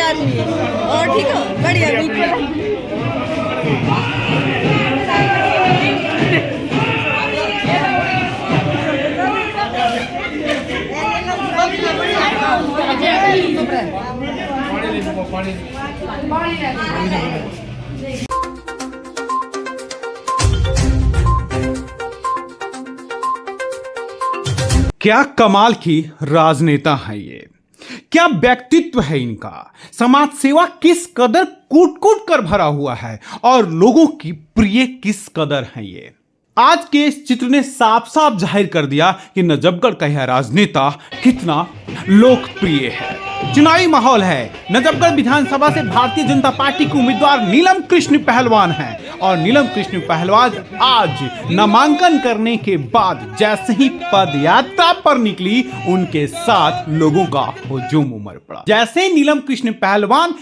आ रही है। और ठीक हो? बढ़िया बिल्कुल। क्या कमाल की राजनेता है ये, क्या व्यक्तित्व है इनका। समाज सेवा किस कदर कूट कूट कर भरा हुआ है और लोगों की प्रिय किस कदर है ये। आज के इस चित्र ने साफ साफ जाहिर कर दिया कि नजफगढ़ का यह राजनेता कितना लोकप्रिय है। चुनावी माहौल है। नजफगढ़ विधानसभा से भारतीय जनता पार्टी के उम्मीदवार नीलम कृष्ण पहलवान हैं और नीलम कृष्ण पहलवान आज नामांकन करने के बाद जैसे ही पद यात्रा पर निकली, उनके साथ लोगों का हुजूम उमड़ पड़ा। जैसे ही नीलम कृष्ण पहलवान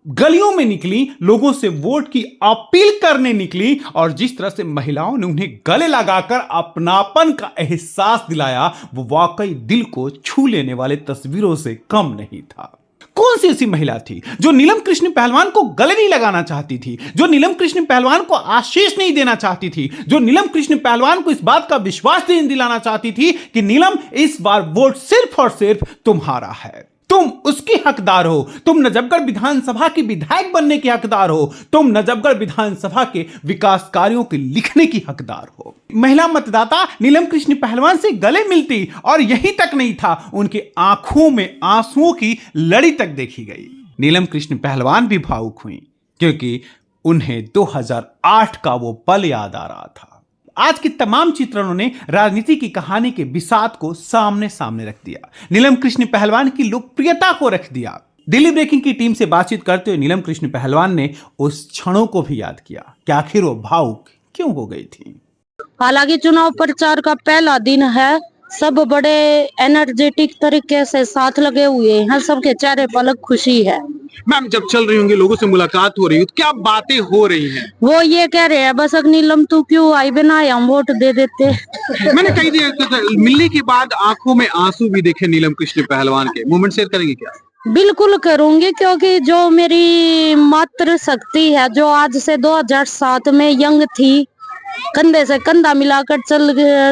गलियों में निकली, लोगों से वोट की अपील करने निकली और जिस तरह से महिलाओं ने उन्हें गले लगाकर अपनापन का एहसास दिलाया, वो वाकई दिल को छू लेने वाले तस्वीरों से कम नहीं था। कौन सी ऐसी महिला थी जो नीलम कृष्ण पहलवान को गले नहीं लगाना चाहती थी, जो नीलम कृष्ण पहलवान को आशीष नहीं देना चाहती थी, जो नीलम कृष्ण पहलवान को इस बात का विश्वास दिलाना चाहती थी कि नीलम इस बार वोट सिर्फ और सिर्फ तुम्हारा है, तुम उसकी हकदार हो, तुम नजफगढ़ विधानसभा की विधायक बनने के हकदार हो, तुम नजफगढ़ विधानसभा के विकास कार्यों के लिखने की हकदार हो। महिला मतदाता नीलम कृष्ण पहलवान से गले मिलती और यही तक नहीं था, उनके आंखों में आंसुओं की लड़ी तक देखी गई। नीलम कृष्ण पहलवान भी भावुक हुई क्योंकि उन्हें 2008 का वो पल याद आ रहा था। आज के तमाम चित्रणों ने राजनीति की कहानी के बिसात को सामने सामने रख दिया, नीलम कृष्ण पहलवान की लोकप्रियता को रख दिया। दिल्ली ब्रेकिंग की टीम से बातचीत करते हुए नीलम कृष्ण पहलवान ने उस क्षणों को भी याद किया कि आखिर वो भावुक क्यों हो गई थी। हालांकि चुनाव प्रचार का पहला दिन है, सब बड़े एनर्जेटिक तरीके से साथ लगे हुए हैं, सबके चेहरे पर अलग खुशी है। मैम, जब चल रही होंगी, लोगों से मुलाकात हो रही है, तो क्या बातें हो रही हैं? वो ये कह रहे हैं बस नीलम तू क्यों आई बिना हम वोट दे देते। मैंने कई देर मिलने के बाद आंखों में आंसू भी देखे नीलम कृष्ण पहलवान के। मोमेंट शेयर करेंगे क्या? बिल्कुल करूंगी, क्योंकि जो मेरी मातृ शक्ति है, जो आज से 2007 में यंग थी, कंधे से कंधा मिलाकर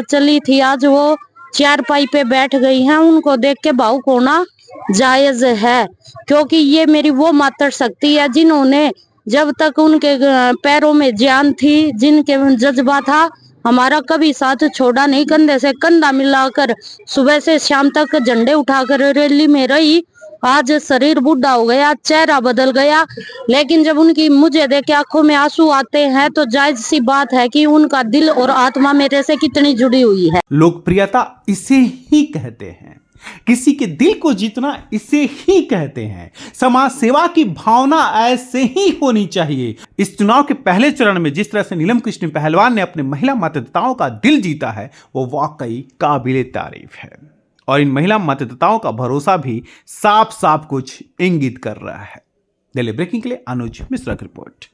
चली थी, आज वो चारपाई पे बैठ गई हैं। उनको देख के भावुक होना जायज है, क्योंकि ये मेरी वो मातृ शक्ति है जिन्होंने जब तक उनके पैरों में जान थी, जिनके जज्बा था, हमारा कभी साथ छोड़ा नहीं। कंधे से कंधा मिलाकर सुबह से शाम तक झंडे उठाकर रैली में रही। आज शरीर बूढ़ा हो गया, चेहरा बदल गया, लेकिन जब उनकी मुझे देख के आंखों में आंसू आते हैं तो जायज सी बात है कि उनका दिल और आत्मा मेरे से कितनी जुड़ी हुई है। लोकप्रियता इसे ही कहते हैं, किसी के दिल को जीतना इसे ही कहते हैं। समाज सेवा की भावना ऐसे ही होनी चाहिए। इस चुनाव के पहले चरण में जिस तरह से नीलम कृष्ण पहलवान ने अपने महिला मतदाताओं का दिल जीता है, वो वाकई काबिले तारीफ है और इन महिला मतदाताओं का भरोसा भी साफ साफ कुछ इंगित कर रहा है। दिल्ली ब्रेकिंग के लिए अनुज मिश्रा की रिपोर्ट।